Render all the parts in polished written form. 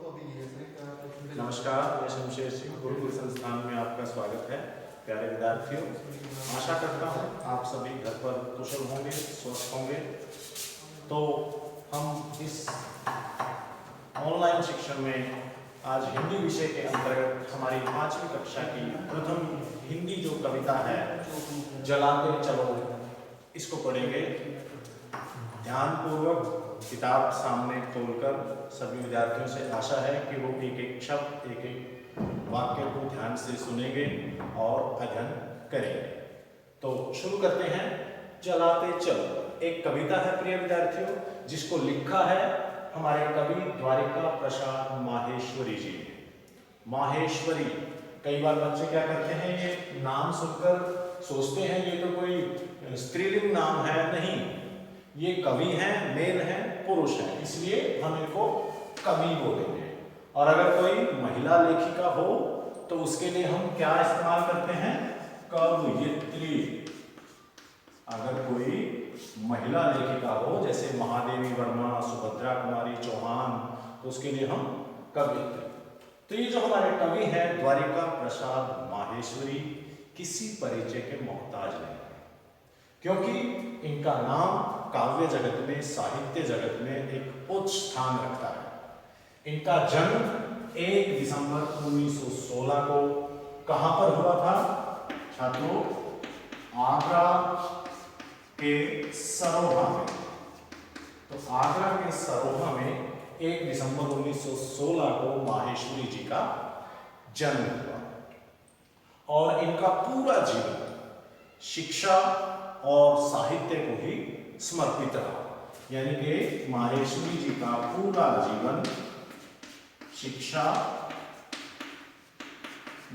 नमस्कार, मैं शमशेर सिंह गुरुकुल संस्थान में आपका स्वागत है। प्यारे विद्यार्थियों, आशा करता हूँ आप सभी घर पर कुशल होंगे, स्वस्थ होंगे। तो हम इस ऑनलाइन शिक्षण में आज हिंदी विषय के अंतर्गत हमारी 5वीं कक्षा की प्रथम हिंदी जो कविता है जलाते चलो, इसको पढ़ेंगे। ध्यानपूर्वक किताब सामने खोलकर सभी विद्यार्थियों से आशा है कि वो एक एक शब्द, एक एक वाक्य को ध्यान से सुनेंगे और अध्ययन करेंगे। तो शुरू करते हैं। जलाते चलो एक कविता है प्रिय विद्यार्थियों, जिसको लिखा है हमारे कवि द्वारिका प्रसाद माहेश्वरी जी ने। माहेश्वरी, कई बार बच्चे क्या करते हैं, ये नाम सुनकर सोचते हैं ये तो कोई स्त्रीलिंग नाम है। नहीं, ये कवि हैं, मेल हैं, पुरुष हैं, इसलिए हम इनको कवि बोलेंगे। और अगर कोई महिला लेखिका हो तो उसके लिए हम क्या इस्तेमाल करते हैं, कवयित्री। अगर कोई महिला लेखिका हो जैसे महादेवी वर्मा, सुभद्रा कुमारी चौहान, तो उसके लिए हम कवयित्री। तो ये जो हमारे कवि हैं द्वारिका प्रसाद माहेश्वरी, किसी परिचय के मोहताज नहीं, क्योंकि इनका नाम काव्य जगत में, साहित्य जगत में एक उच्च स्थान रखता है। इनका जन्म 1 दिसंबर 1916 को कहां पर हुआ था छात्रों? आगरा के सरोहा में। तो आगरा के सरोहा में 1 दिसंबर 1916 को माहेश्वरी जी का जन्म हुआ और इनका पूरा जीवन शिक्षा और साहित्य को ही समर्पित रहा। यानी कि माहेश्वरी जी का पूरा जीवन शिक्षा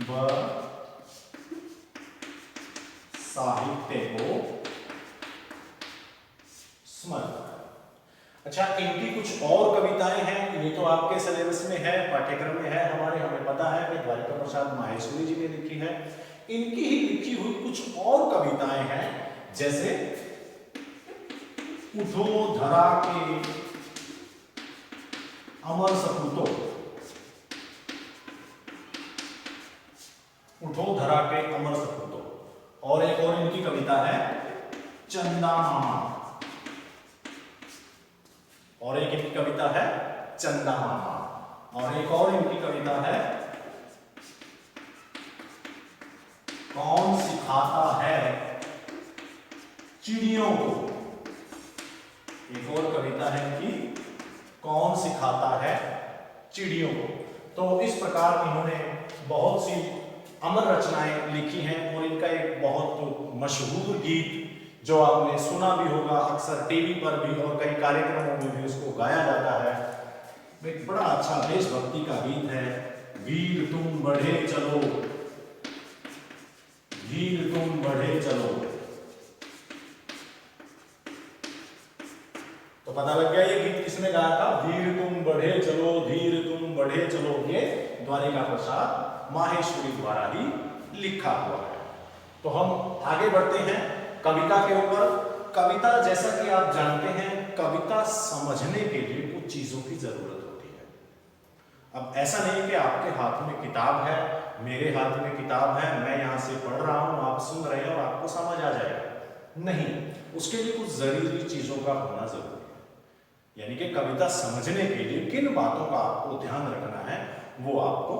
व साहित्य को समर्पित। अच्छा, इनकी कुछ और कविताएं हैं, ये तो आपके सिलेबस में है, पाठ्यक्रम में है हमारे, हमें पता है कि द्वारिका प्रसाद माहेश्वरी जी ने लिखी है। इनकी ही लिखी हुई कुछ और कविताएं हैं, जैसे उठो धरा के अमर सपूतो, उठो धरा के अमर सपूतो। और एक और इनकी कविता है चंदा मामा, और एक इनकी कविता है चंदा मामा, और एक और इनकी कविता है कौन सिखाता है चिड़ियों को। एक और कविता है कि कौन सिखाता है चिड़ियों को। तो इस प्रकार इन्होंने बहुत सी अमर रचनाएं लिखी हैं और इनका एक बहुत मशहूर गीत जो आपने सुना भी होगा, अक्सर टीवी पर भी और कई कार्यक्रमों में भी उसको गाया जाता है। एक बड़ा अच्छा देशभक्ति का गीत है, वीर तुम बढ़े चलो, वीर तुम बढ़े चलो। तो पता लग गया ये गीत किसने गाया था? वीर तुम बढ़े चलो, धीर तुम बढ़े चलो, ये द्वारिका प्रसाद माहेश्वरी द्वारा ही लिखा हुआ है। तो हम आगे बढ़ते हैं कविता के ऊपर। कविता, जैसा कि आप जानते हैं, कविता समझने के लिए कुछ चीजों की जरूरत होती है। अब ऐसा नहीं कि आपके हाथ में किताब है, मेरे हाथ में किताब है, मैं यहां से पढ़ रहा हूं, आप सुन रहे हैं और आपको समझ आ जाएगा। नहीं, उसके लिए कुछ जरूरी चीजों का होना जरूरी है। यानी कि कविता समझने के लिए किन बातों का आपको ध्यान रखना है वो आपको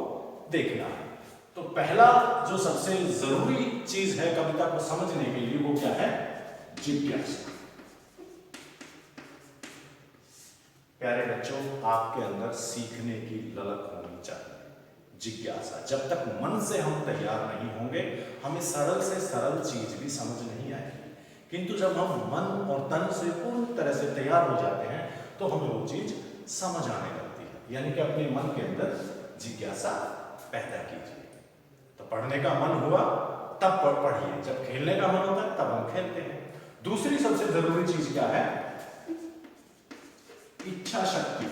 देखना है। तो पहला जो सबसे जरूरी चीज है कविता को समझने के लिए वो क्या है? जिज्ञासा। प्यारे बच्चों, आपके अंदर सीखने की ललक होनी चाहिए, जिज्ञासा। जब तक मन से हम तैयार नहीं होंगे, हमें सरल से सरल चीज भी समझ नहीं आएगी। किंतु जब हम मन और तन से पूर्ण तरह से तैयार हो जाते हैं तो हमें वो चीज समझ आने लगती है। यानी कि अपने मन के अंदर जिज्ञासा पैदा कीजिए। तो पढ़ने का मन हुआ तब पढ़िए, जब खेलने का मन होता है तब हम खेलते हैं। दूसरी सबसे जरूरी चीज क्या है? इच्छा शक्ति।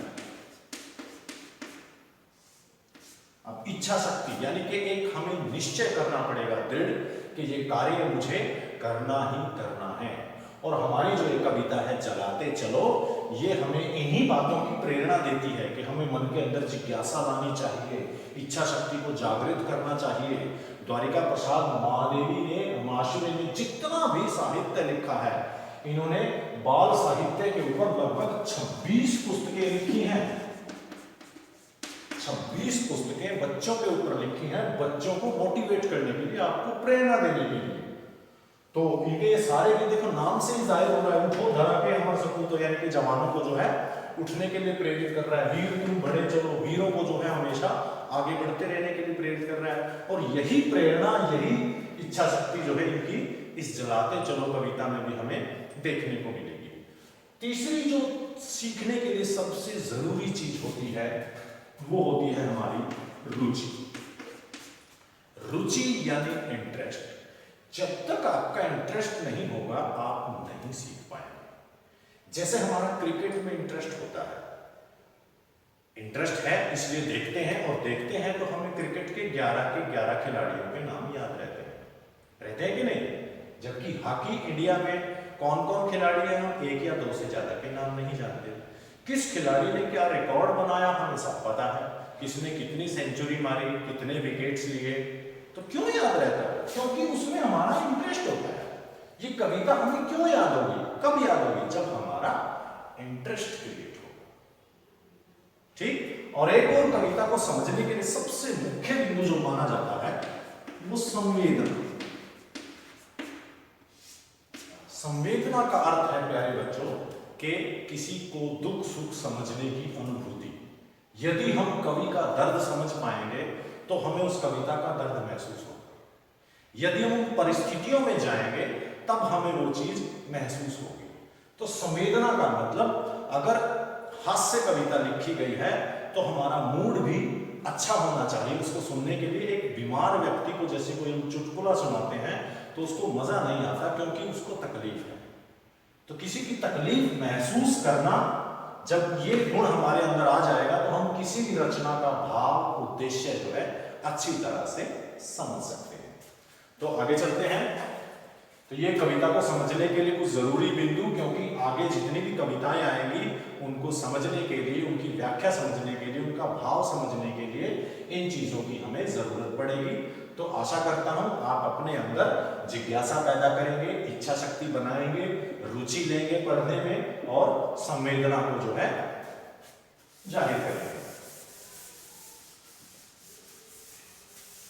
अब इच्छा शक्ति यानी कि एक हमें निश्चय करना पड़ेगा दृढ़ कि ये कार्य मुझे करना ही करना है। और हमारी जो एक कविता है जलाते चलो, ये हमें इन्हीं बातों की प्रेरणा देती है कि हमें मन के अंदर जिज्ञासा लानी चाहिए, इच्छा शक्ति को जागृत करना चाहिए। द्वारिका प्रसाद महादेवी ने, माशरे ने जितना भी साहित्य लिखा है, इन्होंने बाल साहित्य के ऊपर लगभग 26 पुस्तकें लिखी हैं। 26 पुस्तकें बच्चों के ऊपर लिखी हैं, बच्चों को मोटिवेट करने के लिए, आपको प्रेरणा देने के लिए। तो इनके सारे के देखो नाम से ही जाहिर हो रहा है, उठो धरा के अमर सकूं, तो यानी कि जवानों को जो है उठने के लिए प्रेरित कर रहा है। वीर तुम बढ़े चलो, वीरों को जो है हमेशा आगे बढ़ते रहने के लिए प्रेरित कर रहा है। और यही प्रेरणा, यही इच्छा शक्ति जो है इनकी इस जलाते चलो कविता में भी हमें देखने को मिलेगी। तीसरी जो सीखने के लिए सबसे जरूरी चीज होती है वो होती है हमारी रुचि। रुचि यानी इंटरेस्ट। जब तक आपका इंटरेस्ट नहीं होगा आप नहीं सीख पाएंगे। जैसे हमारा क्रिकेट में इंटरेस्ट होता है, इंटरेस्ट है इसलिए देखते हैं, और देखते हैं तो हमें क्रिकेट के 11 खिलाड़ियों के नाम याद रहते हैं कि नहीं। जबकि हॉकी इंडिया में कौन कौन खिलाड़ी हैं, हम 1 या 2 से ज्यादा के नाम नहीं जानते। किस खिलाड़ी ने क्या रिकॉर्ड बनाया हमें सब पता है, किसने कितनी सेंचुरी मारी, कितने विकेट्स लिए। तो क्यों याद रहता है? क्योंकि उसमें हमारा इंटरेस्ट होता है। ये कविता हमें क्यों याद होगी, कब याद होगी? जब हमारा इंटरेस्ट क्रिएट होगा। ठीक। और एक और कविता को समझने के लिए सबसे मुख्य बिंदु जो माना जाता है वो संवेदना। संवेदना का अर्थ है प्यारे बच्चों कि किसी को दुख सुख समझने की अनुभूति। यदि हम कवि का दर्द समझ पाएंगे तो हमें उस कविता का दर्द महसूस होगा। यदि हम उन परिस्थितियों में जाएंगे तब हमें वो चीज महसूस होगी। तो संवेदना का मतलब, अगर हास्य कविता लिखी गई है तो हमारा मूड भी अच्छा होना चाहिए उसको सुनने के लिए। एक बीमार व्यक्ति को जैसे कोई हम चुटकुला सुनाते हैं तो उसको मजा नहीं आता क्योंकि उसको तकलीफ है। तो किसी की तकलीफ महसूस करना, जब ये गुण हमारे अंदर आ जाएगा तो हम किसी भी रचना का भाव, उद्देश्य जो है अच्छी तरह से समझ सकते हैं। तो आगे चलते हैं। तो ये कविता को समझने के लिए कुछ जरूरी बिंदु, क्योंकि आगे जितनी भी कविताएं आएंगी उनको समझने के लिए, उनकी व्याख्या समझने के लिए, उनका भाव समझने के लिए इन चीजों की हमें जरूरत पड़ेगी। तो आशा करता हूं आप अपने अंदर जिज्ञासा पैदा करेंगे, इच्छा शक्ति बनाएंगे, रुचि लेंगे पढ़ने में और संवेदना को जो है जाहिर करेंगे।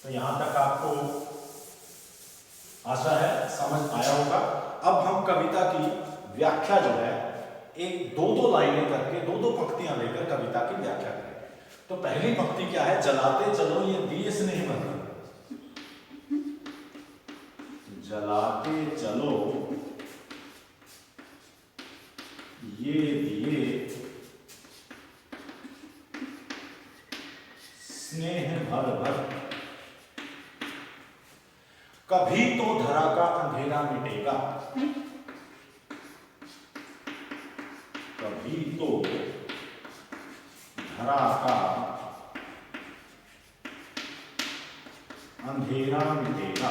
तो यहां तक आपको आशा है समझ आया होगा। अब हम कविता की व्याख्या जो है एक 2-2 लाइनें करके, 2-2 पंक्तियां लेकर कविता की व्याख्या करेंगे। तो पहली पंक्ति क्या है? जलाते चलो ये दिए स्नेह भर, जलाते चलो ये दिए स्नेह भर भर, कभी तो धरा का अंधेरा मिटेगा, कभी तो धरा का अंधेरा मिटेगा।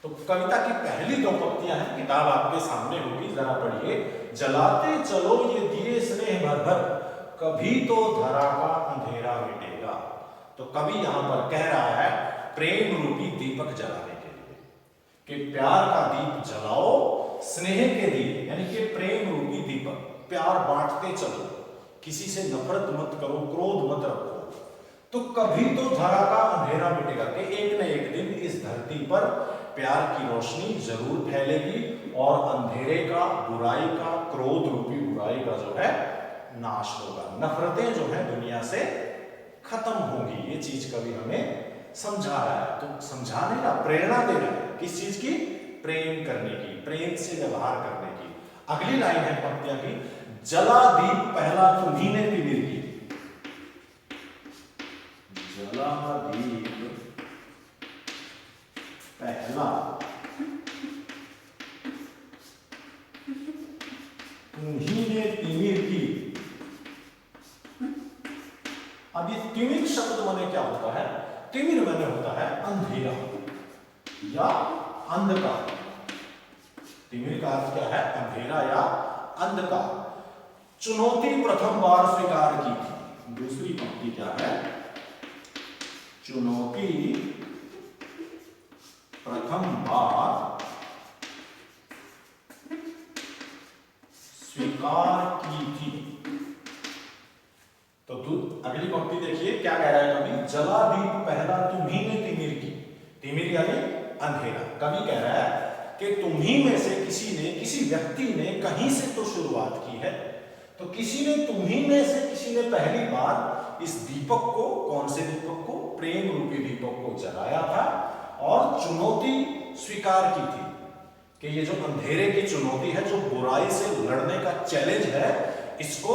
तो कविता की पहली 2 पंक्तियां हैं, किताब आपके सामने होगी, जरा पढ़िए। जलाते चलो ये दिए स्नेह भर भर, कभी तो धरा का अंधेरा मिटेगा। तो कवि यहां पर कह रहा है प्रेम रूपी दीपक जलाने के लिए, कि प्यार का दीप जलाओ, स्नेह के दीप यानी कि प्रेम रूपी दीपक, प्यार बांटते चलो, किसी से नफरत मत करो, क्रोध मत रखो। तो कभी तो धरा का अंधेरा मिटेगा, कि एक न एक दिन इस धरती पर प्यार की रोशनी जरूर फैलेगी और अंधेरे का, बुराई का, क्रोध रूपी बुराई का जो है नाश होगा, नफरतें जो है दुनिया से खत्म होंगी। ये चीज कवि हमें समझा रहा है। तो समझाने का, प्रेरणा दे रहा है किस चीज की? प्रेम करने की, प्रेम से व्यवहार करने की। अगली लाइन है पंक्तियां की, जला दीप पहला तुम्ही ने तिमिर की, जला दीप पहला तुम्ही ने तिमिर की। अब ये तिमिर शब्द माने क्या होता है? तिमिर माने होता है अंधेरा या अंधकार। तिमिर का अर्थ क्या है? अंधेरा या अंधकार। चुनौती प्रथम बार स्वीकार की थी। दूसरी पंक्ति क्या है? चुनौती प्रथम बार स्वीकार की थी। तो अगली पंक्ति देखिए क्या कह रहा है कवि? जला दीप पहला तुम्ही ने तिमिर की। तिमिर यानी अंधेरा। कवि कह रहा है कि तुम्ही में से किसी व्यक्ति ने कहीं से तो शुरुआत की है। तो किसी ने, तुम्ही में से किसी ने पहली बार इस दीपक को, कौन से दीपक को? प्रेम रूपी दीपक को जलाया था और चुनौती स्वीकार की थी कि ये जो अंधेरे की चुनौती है, जो बुराई से लड़ने का चैलेंज है, इसको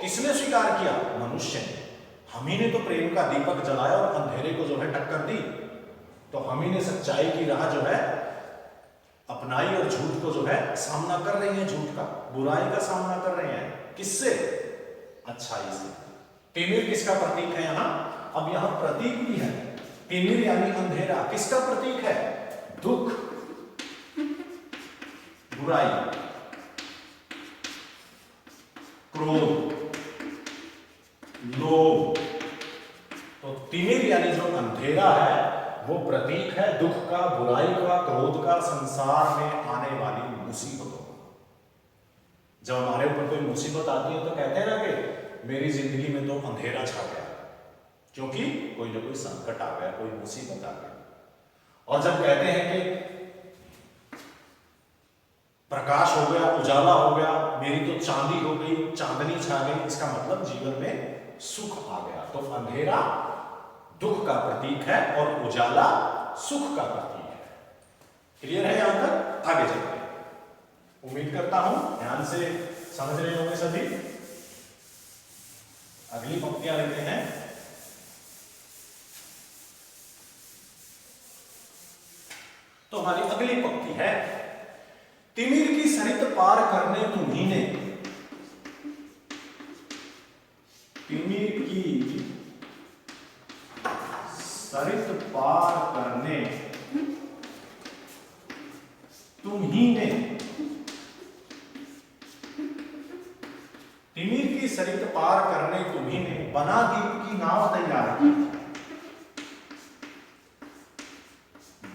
किसने स्वीकार किया? मनुष्य ने। हम ही ने तो प्रेम का दीपक जलाया और अंधेरे को जो है टक्कर दी। तो हम ही ने सच्चाई की राह जो है अपनाई और झूठ को जो है सामना कर रहे हैं, झूठ का, बुराई का सामना कर रहे हैं। किससे? अच्छाई से। तिमिर किसका प्रतीक है यहां? अब यहां प्रतीक भी है। तिमिर यानी अंधेरा किसका प्रतीक है? दुख, बुराई, क्रोध, लोभ। तो तिमिर यानी जो अंधेरा है वो प्रतीक है दुख का, बुराई का, क्रोध का, संसार में आने वाली मुसीबतों का। जब हमारे ऊपर कोई मुसीबत आती है तो कहते हैं ना कि मेरी जिंदगी में तो अंधेरा छा गया, क्योंकि कोई ना कोई संकट आ गया, कोई मुसीबत आ गई। और जब कहते हैं कि प्रकाश हो गया, उजाला हो गया, मेरी तो चांदी हो गई, चांदनी छा गई, इसका मतलब जीवन में सुख आ गया। तो अंधेरा दुख का प्रतीक है और उजाला सुख का प्रतीक है। क्लियर है यहां तक? आगे चलते हैं। उम्मीद करता हूं ध्यान से समझ रहे होंगे सभी। अगली पंक्तियां लेते हैं। तो हमारी अगली पंक्ति है, तिमिर की सरित पार करने तुम्ही ने। तिमिर की सरित पार करने तुम्ही ने। तिमिर की सरित पार करने तुम्ही ने बना दीप की नाव तैयार की।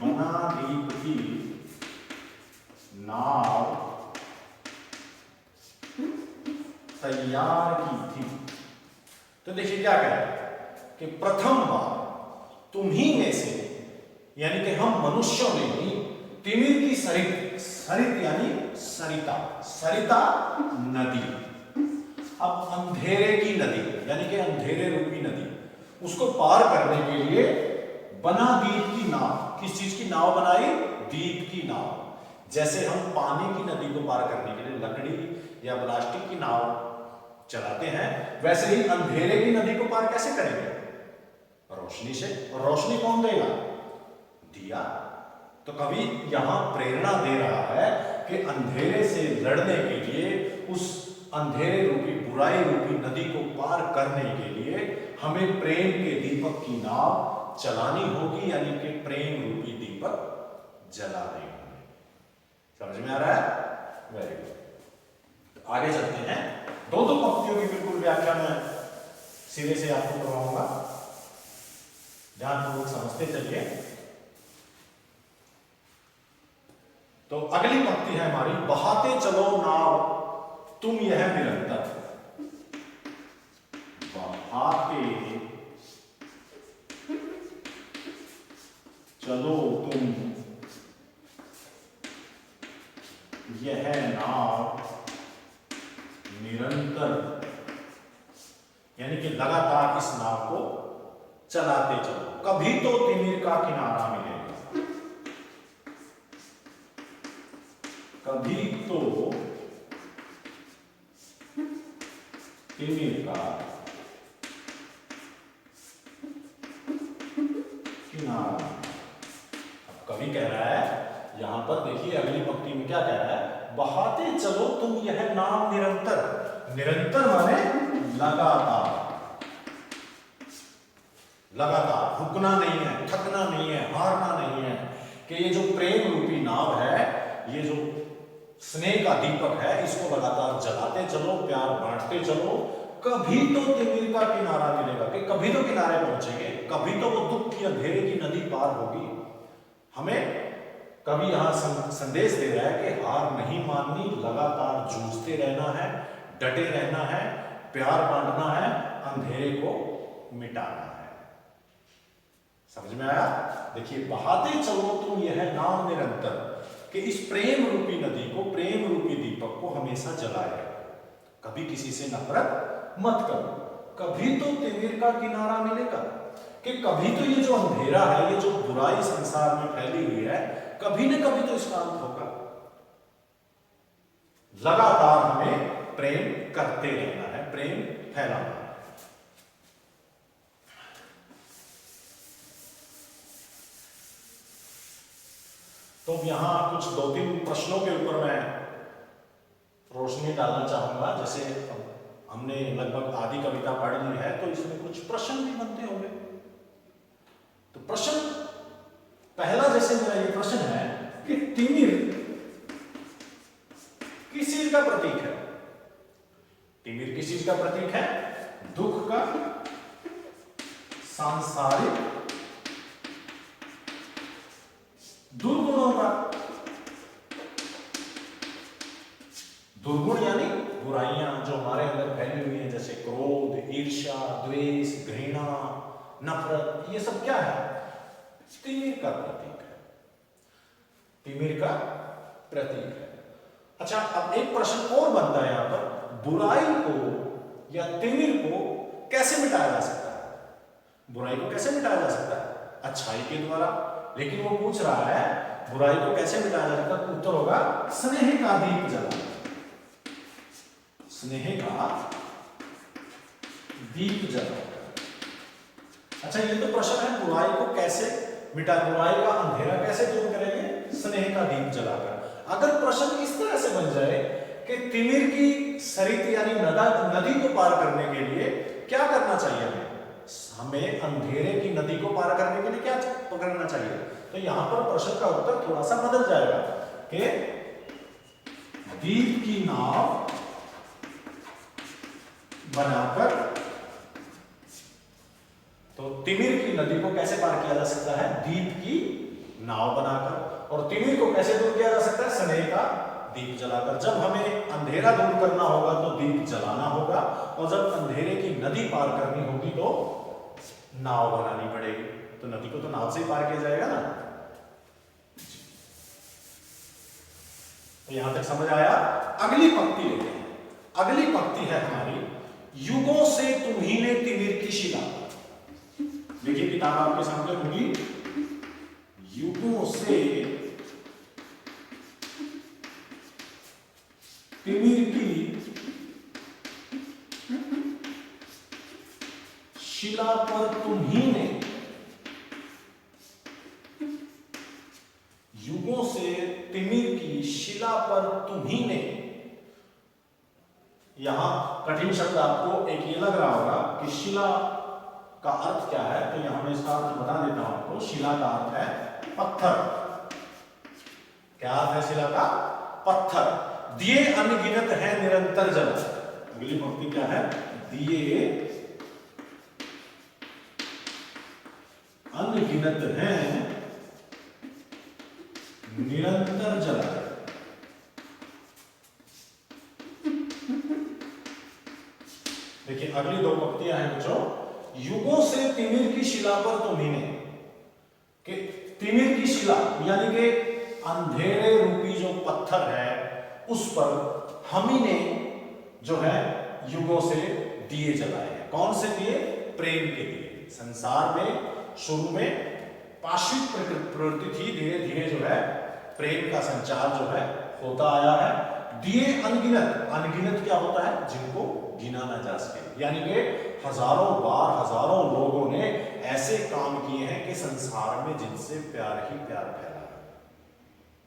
बना दीप की नाव तैयार की थी। तो देखिए क्या कह रहा है कि प्रथम बार तुम्ही में से, यानी कि हम मनुष्यों ने ही तिमिर की सरित, सरित यानी सरिता, सरिता नदी। अब अंधेरे की नदी यानी कि अंधेरे रूपी नदी, उसको पार करने के लिए बना दीप की नाव। किस चीज की नाव बनाई? दीप की नाव। जैसे हम पानी की नदी को पार करने के लिए लकड़ी या प्लास्टिक की नाव चलाते हैं, वैसे ही अंधेरे की नदी को पार कैसे करेंगे? रोशनी से। और रोशनी कौन देगा? दिया। तो कवि यहां प्रेरणा दे रहा है कि अंधेरे से लड़ने के लिए, उस अंधेरे रूपी, बुराई रूपी नदी को पार करने के लिए हमें प्रेम के दीपक की नाव चलानी होगी, यानी कि प्रेम रूपी दीपक जलाने होंगे। समझ में आ रहा है? Very good. आगे चलते हैं। दो पंक्तियों की बिल्कुल व्याख्या मैं सिरे से आपको करवाऊंगा, ध्यानपूर्वक समझते चलिए। तो अगली पंक्ति है हमारी, बहाते चलो नाव तुम यह निरंतर। बहाते चलो तुम यह नाव निरंतर, यानी कि लगातार इस नाव को चलाते चलो, कभी तो तिमिर का किनारा मिलेगा। कभी तो तिमिर का किनारा। अब कवि कह रहा है यहां पर, देखिए अगली पंक्ति में क्या कह रहा है, बहाते चलो तुम यह नाव निरंतर। निरंतर माने लगातार, लगातार, रुकना नहीं है, थकना नहीं है, हारना नहीं है, कि ये जो प्रेम रूपी नाव है, ये जो स्नेह का दीपक है, इसको लगातार जलाते चलो, प्यार बांटते चलो, कभी तो तिमिर का किनारा मिलेगा, कि कभी तो किनारे पहुंचेंगे, कभी तो वो दुख की अंधेरे की नदी पार होगी। हमें कभी यहां संदेश दे रहा है कि हार नहीं माननी, लगातार जूझते रहना है, डटे रहना है, प्यार बांटना है, अंधेरे को मिटाना है। समझ में आया? देखिए, बहाते चलो तुम यह नाव निरंतर, कि इस प्रेम रूपी नदी को, प्रेम रूपी दीपक को हमेशा जलाए रखो। कभी किसी से नफरत मत करो, कभी तो तिमिर का किनारा मिलेगा, कि कभी तो ये जो अंधेरा है, ये जो बुराई संसार में फैली हुई है, कभी न कभी तो इसका अंत होगा। लगातार हमें प्रेम करते रहना है, प्रेम फैलाना है। तो यहां कुछ 2-3 प्रश्नों के ऊपर मैं रोशनी डालना चाहूंगा। जैसे हमने लगभग आधी कविता पढ़ ली है, तो इसमें कुछ प्रश्न भी बनते होंगे। तो प्रश्न पहला, जैसे मेरा ये प्रश्न है कि तिमिर किस चीज का प्रतीक है? तिमिर किस चीज का प्रतीक है? दुख का, सांसारिक दुर्गुणों का। दुर्गुण यानी बुराइयां जो हमारे अंदर फैली हुई हैं, जैसे क्रोध, ईर्ष्या, द्वेष, घृणा, नफरत, ये सब क्या है? तिमिर का प्रतीक है, तिमिर का प्रतीक है। अच्छा, अब एक प्रश्न और बनता है यहां पर, बुराई को या तिमिर को कैसे मिटाया जा सकता है? बुराई को कैसे मिटाया जा सकता है? अच्छाई के द्वारा। लेकिन वो पूछ रहा है बुराई को कैसे मिटाया जा सकता है? उत्तर होगा स्नेह का दीप जला, स्नेह का दीप जला। अच्छा, ये तो प्रश्न है बुराई को कैसे मिटा, बुराई का अंधेरा कैसे दूर करेंगे? स्नेह का दीप जलाकर। अगर प्रश्न इस तरह से बन जाए कि तिमिर की सरित यानी नदी को पार करने के लिए क्या करना चाहिए हमें? हमें अंधेरे की नदी को पार करने के लिए क्या पकड़ना चाहिए? तो यहां पर प्रश्न का उत्तर थोड़ा सा बदल जाएगा कि दीप की नाव बनाकर, तो तिमिर की नदी को कैसे पार किया जा सकता है? दीप की नाव बनाकर। और तिमिर को कैसे दूर किया जा सकता है? स्नेह का दीप जलाकर। जब हमें अंधेरा दूर करना होगा तो दीप जलाना होगा, और जब अंधेरे की नदी पार करनी होगी तो नाव बनानी पड़ेगी। तो नदी को तो नाव से ही पार किया जाएगा ना। तो यहां तक समझ आया? अगली पंक्ति लेते हैं। अगली पंक्ति है हमारी, युगों से तुम्ही ने तिमिर की शिला। देखिए, किताब आपके सामने होगी। युगों से तिमिर की शिला पर तुम्ही ने, युगों से तिमिर की शिला पर तुम्ही ने। यहां कठिन शब्द आपको एक ये लग रहा होगा कि शिला का अर्थ क्या है, तो यहां मैं इसका अर्थ बता देता हूं आपको। शिला का अर्थ है पत्थर। क्या अर्थ है शिला का? पत्थर। दिए अनगिनत है निरंतर जल। अगली पंक्ति क्या है? दिए अनगिनत है निरंतर जल। देखिए, अगली 2 पंक्तियां हैं बच्चों। युगों से तिमिर की शिला पर तुम्ही ने, कि तिमिर की शिला यानी कि अंधेरे रूपी जो पत्थर है, उस पर हम ही ने जो है युगों से दिए जलाए हैं। कौन से दिए? प्रेम के दिए। संसार में शुरू में पाश्विक प्रवृत्ति थी, धीरे धीरे जो है प्रेम का संचार जो है होता आया है। दिए अनगिनत, अनगिनत क्या होता है? जिनको गिना ना जा सके। यानी कि हजारों बार हजारों लोगों ने ऐसे काम किए हैं कि संसार में जिनसे प्यार ही प्यार फैला है।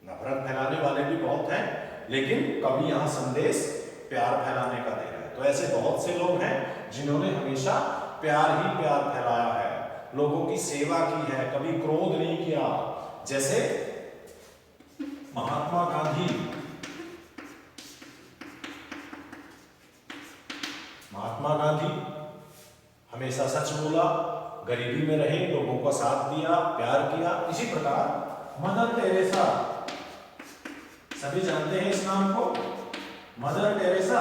नफरत फैलाने वाले भी बहुत हैं, लेकिन कभी यहां संदेश प्यार फैलाने का दे रहा है। तो ऐसे बहुत से लोग हैं जिन्होंने हमेशा प्यार ही प्यार फैलाया है, लोगों की सेवा की है, कभी क्रोध नहीं किया। जैसे महात्मा गांधी महात्मा गांधी हमेशा सच बोला, गरीबी में रहे, लोगों का साथ दिया, प्यार किया। इसी प्रकार मदर टेरेसा, सभी जानते हैं इस नाम को, मदर टेरेसा।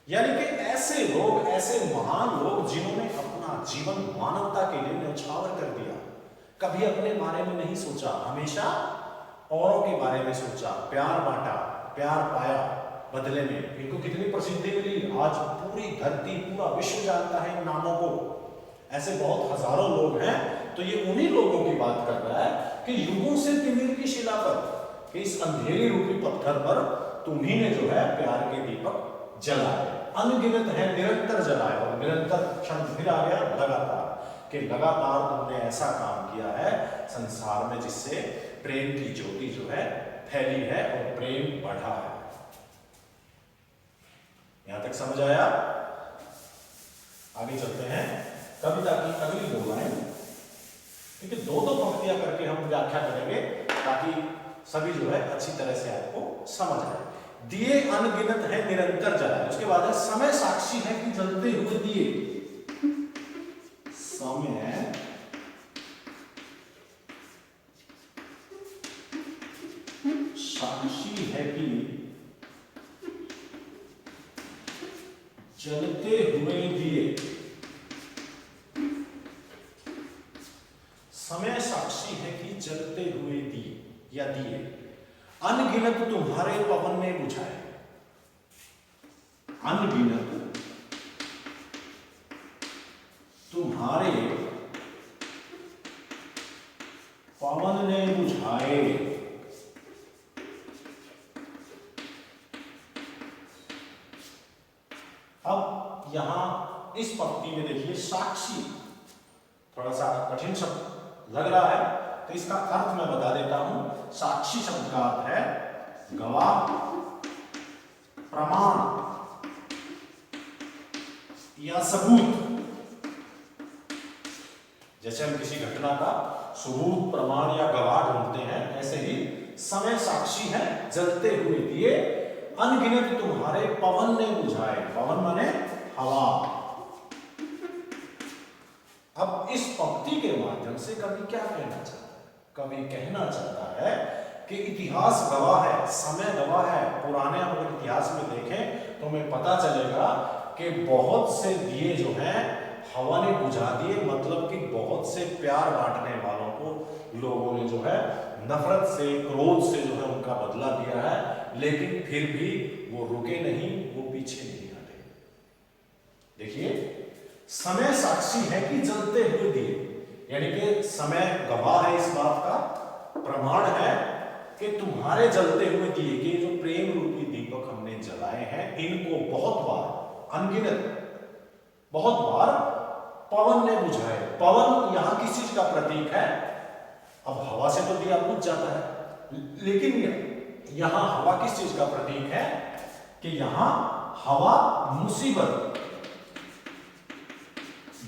यानी कि ऐसे लोग, ऐसे महान लोग जिन्होंने अपना जीवन मानवता के लिए न्यौछावर कर दिया, कभी अपने बारे में नहीं सोचा, हमेशा औरों के बारे में सोचा, प्यार बांटा, प्यार पाया बदले में। इनको कितनी प्रसिद्धि मिली, आज पूरी धरती, पूरा विश्व जानता है इन नामों को। ऐसे बहुत हजारों लोग हैं। तो ये उन्हीं लोगों की बात कर रहा है कि युगों से तिमिर की शिला पर, कि इस अंधेरी रूपी पत्थर पर तुम्ही ने जो है प्यार के दीपक जलाए, अनगिनत है, निरंतर जलाए। और निरंतर शब्द फिर आ गया, लगातार, कि लगातार तुमने ऐसा काम किया है संसार में जिससे प्रेम की ज्योति जो है फैली है और प्रेम बढ़ा है। यहां तक समझ आया? आगे चलते हैं कविता की अगली दो लाइन। ठीक है, दो पंक्तियां करके हम व्याख्या करेंगे ताकि सभी जो है अच्छी तरह से आपको समझ आए। दिए अनगिनत है, निरंतर जलाए। उसके बाद है समय साक्षी है कि जलते हुए दिए। समय साक्षी है कि जलते हुए दिए। समय साक्षी है कि जलते हुए दिए या दिए अनगिनत तुम्हारे पवन ने बुझाए। अनगिनत तुम्हारे पवन ने बुझाए। अब यहां इस पंक्ति में देखिए, साक्षी थोड़ा सा कठिन शब्द लग रहा है, तो इसका अर्थ मैं बता देता हूं। साक्षी शब्द का अर्थ है गवाह, प्रमाण या सबूत। जैसे हम किसी घटना का सबूत, प्रमाण या गवाह ढूंढते हैं, ऐसे ही समय साक्षी है जलते हुए दिए अनगिनत तुम्हारे पवन ने बुझाए। पवन माने हवा। अब इस पंक्ति के माध्यम से कवि क्या कहना चाहता है? कवि कहना चाहता है कि इतिहास गवाह है, समय गवाह है। पुराने अगर इतिहास में देखें तो हमें पता चलेगा कि बहुत से दिए जो हैं हवा ने बुझा दिए, मतलब कि बहुत से प्यार बांटने वालों को लोगों ने जो है नफरत से, क्रोध से जो है उनका बदला लिया है, लेकिन फिर भी वो रुके नहीं, वो पीछे नहीं हटे। देखिए, समय साक्षी है कि जलते हुए दिए, यानी कि समय गवाह है इस बात का, प्रमाण है कि तुम्हारे जलते हुए दिए के जो प्रेम रूपी दीपक हमने जलाए हैं, इनको बहुत बार, अनगिनत बहुत बार पवन ने बुझाए। पवन यहां किस चीज का प्रतीक है? अब हवा से तो दिया बुझ जाता है, लेकिन यहां हवा किस चीज का प्रतीक है? कि यहां हवा मुसीबत,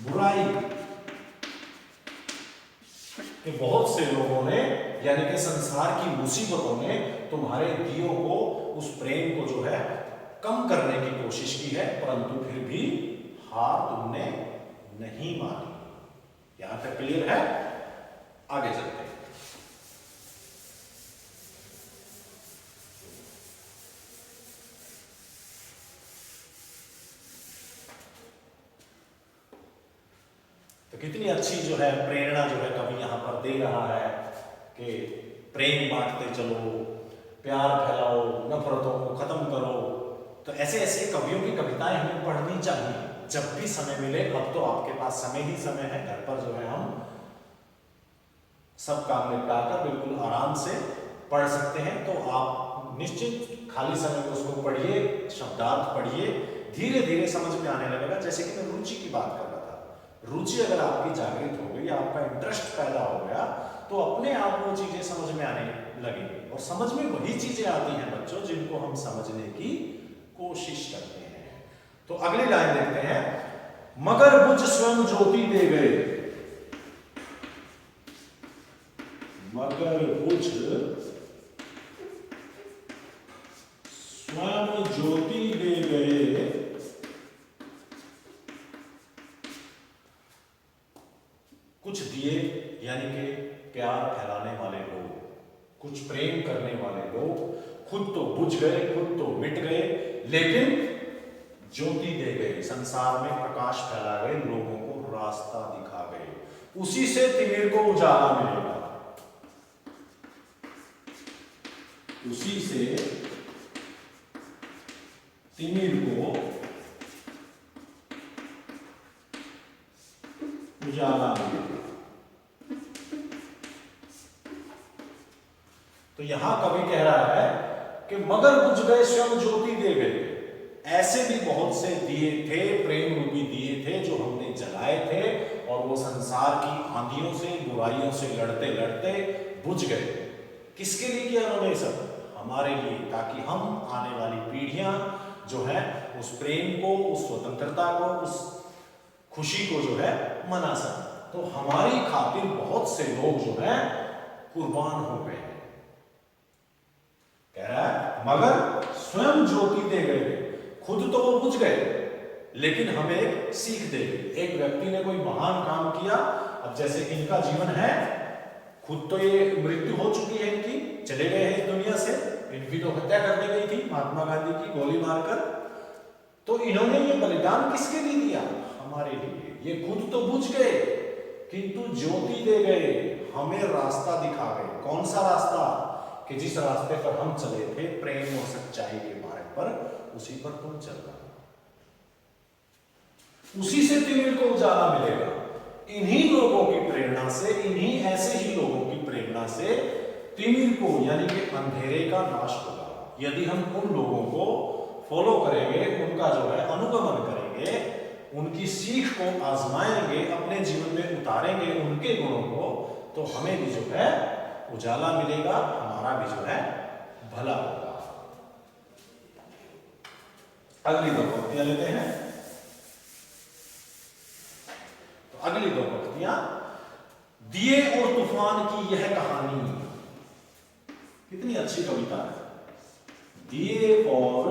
बुराई कि बहुत से लोगों ने, यानी कि संसार की मुसीबतों ने तुम्हारे दियों को, उस प्रेम को जो है कम करने की कोशिश की है, परंतु फिर भी हार तुमने नहीं मानी। यहां तक क्लियर है? आगे चलते हैं। तो कितनी अच्छी जो है प्रेरणा जो है कवि यहां पर दे रहा है कि प्रेम बांटते चलो, प्यार फैलाओ, नफरतों को खत्म करो। तो ऐसे ऐसे कवियों की कविताएं हमें पढ़नी चाहिए जब भी समय मिले। अब तो आपके पास समय ही समय है, घर पर जो है हम सब काम निपटाकर बिल्कुल आराम से पढ़ सकते हैं। तो आप निश्चित खाली समय में उसको पढ़िए, शब्दार्थ पढ़िए, धीरे धीरे समझ में आने लगेगा। जैसे कि मैं रुचि की बात कर रहा था, रुचि अगर आपकी जागृत हो गई, आपका इंटरेस्ट पैदा हो गया, तो अपने आप वो चीजें समझ में आने लगेंगी। और समझ में वही चीजें आती हैं बच्चों जिनको हम समझने की कोशिश करते हैं। तो अगली लाइन देखते हैं, मगर बुझ स्वयं ज्योति दे गए। मगर बुझ स्वयं ज्योति दे गए, कुछ दिए यानी कि प्यार फैलाने वाले लोग, कुछ प्रेम करने वाले लोग खुद तो बुझ गए, खुद तो मिट गए, लेकिन ज्योति दे गए, संसार में प्रकाश फैला गए, लोगों को रास्ता दिखा गए। उसी से तिमिर को उजाला मिलेगा, उसी से तिमिर को उजाला मिलेगा। तो यहां कवि कह रहा है कि मगर बुझ गए स्वयं ज्योति दे गए। ऐसे भी बहुत से दिए थे, प्रेम रूपी दिए थे, जो हमने जलाए थे और वो संसार की आंधियों से, बुराइयों से लड़ते लड़ते बुझ गए। किसके लिए किया उन्होंने सब? हमारे लिए, ताकि हम आने वाली पीढ़ियां जो है उस प्रेम को, उस स्वतंत्रता को, उस खुशी को जो है मना सकें। तो हमारी खातिर बहुत से लोग जो है कुर्बान हो गए। कह रहा है मगर स्वयं ज्योति दे गए, खुद तो वो बुझ गए लेकिन हमें एक सीख दे गई। एक व्यक्ति ने कोई महान काम किया, अब जैसे इनका जीवन है, खुद तो ये मृत्यु हो चुकी है इनकी, चले गए हैं इस दुनिया से, इनकी तो हत्या कर दी गई थी महात्मा गांधी की गोली मारकर। तो इन्होंने ये बलिदान किसके लिए दिया? हमारे लिए। ये खुद तो बुझ गए किंतु ज्योति दे गए, हमें रास्ता दिखा गए। कौन सा रास्ता? कि जिस रास्ते पर हम चले थे, प्रेम और सच्चाई के मार्ग पर, उसी पर तुम चल रहे हो, उसी से तिमिर को उजाला मिलेगा। इन्हीं लोगों की प्रेरणा से, इन्हीं ऐसे ही लोगों की प्रेरणा से तिमिर को यानी कि अंधेरे का नाश होगा। यदि हम उन लोगों को फॉलो करेंगे, उनका जो है अनुगमन करेंगे, उनकी सीख को आजमाएंगे, अपने जीवन में उतारेंगे उनके गुणों को, तो हमें भी जो है उजाला मिलेगा, हमारा भी जो है भला होगा। अगली दो पंक्तियां लेते हैं। तो अगली दो पंक्तियां, दिए और तूफान की यह कहानी, कितनी अच्छी कविता है। दिए और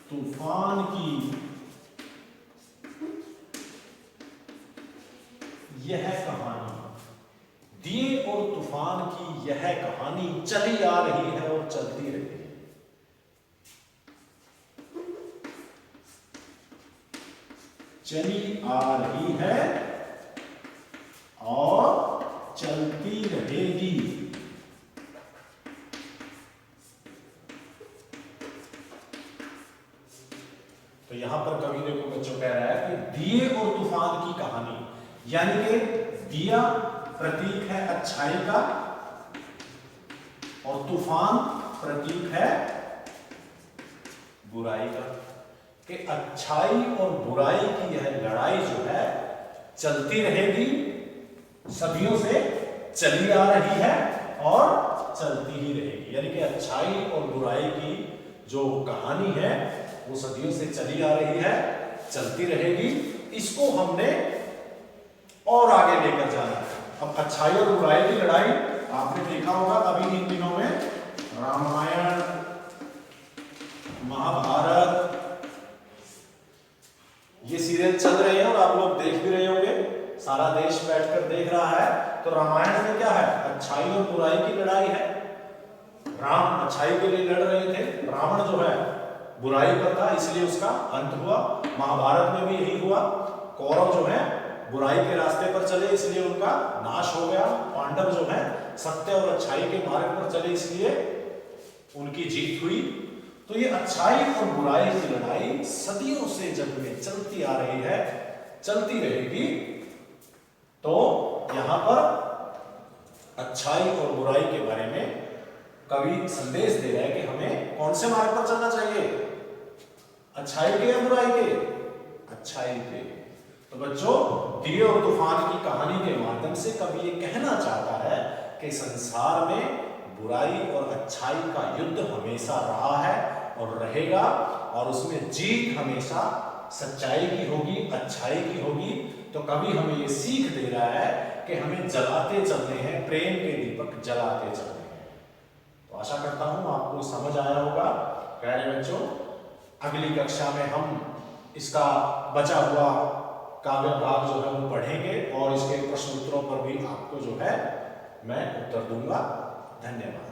तूफान की यह कहानी, दिए और तूफान की यह कहानी चली आ रही है और चलती रहेगी। चली आ रही है और चलती रहेगी। तो यहां पर कवि देखो बच्चों कह रहा है कि दिए और तूफान की कहानी, यानी कि दिया प्रतीक है अच्छाई का और तूफान प्रतीक है बुराई का। कि अच्छाई और बुराई की यह लड़ाई जो है चलती रहेगी, सदियों से चली आ रही है और चलती ही रहेगी। यानी कि अच्छाई और बुराई की जो कहानी है वो सदियों से चली आ रही है, चलती रहेगी। इसको हमने और आगे लेकर जाना है। अब अच्छाई और बुराई की लड़ाई आपने देखा होगा अभी इन दिनों में रामायण, महाभारत, ये सीरियल चल रहे हैं और आप लोग देख भी रहे होंगे, सारा देश बैठकर देख रहा है। तो रामायण में क्या है? अच्छाई और बुराई की लड़ाई है। राम अच्छाई के लिए लड़ रहे थे, रावण जो है बुराई पर था, इसलिए उसका अंत हुआ। महाभारत में भी यही हुआ, कौरव जो है बुराई के रास्ते पर चले इसलिए उनका नाश हो गया। पांडव जो है सत्य और अच्छाई के मार्ग पर चले इसलिए उनकी जीत हुई। तो ये अच्छाई और बुराई की लड़ाई सदियों से जग में चलती आ रही है, चलती रहेगी। तो यहां पर अच्छाई और बुराई के बारे में कवि संदेश दे रहा है कि हमें कौन से मार्ग पर चलना चाहिए, अच्छाई के या बुराई के? अच्छाई के। तो बच्चों, दिए और तूफान की कहानी के माध्यम से कवि ये कहना चाहता है कि संसार में बुराई और अच्छाई का युद्ध हमेशा रहा है और रहेगा, और उसमें जीत हमेशा सच्चाई की होगी, अच्छाई की होगी। तो कवि हमें ये सीख दे रहा है कि हमें जलाते चलने हैं, प्रेम के दीपक जलाते चलने हैं। तो आशा करता हूं आपको समझ आया होगा। प्यारे बच्चों, अगली कक्षा में हम इसका बचा हुआ काव्य भाग जो है वो पढ़ेंगे और इसके प्रश्न उत्तरों पर भी आपको जो है मैं उत्तर दूंगा। धन्यवाद।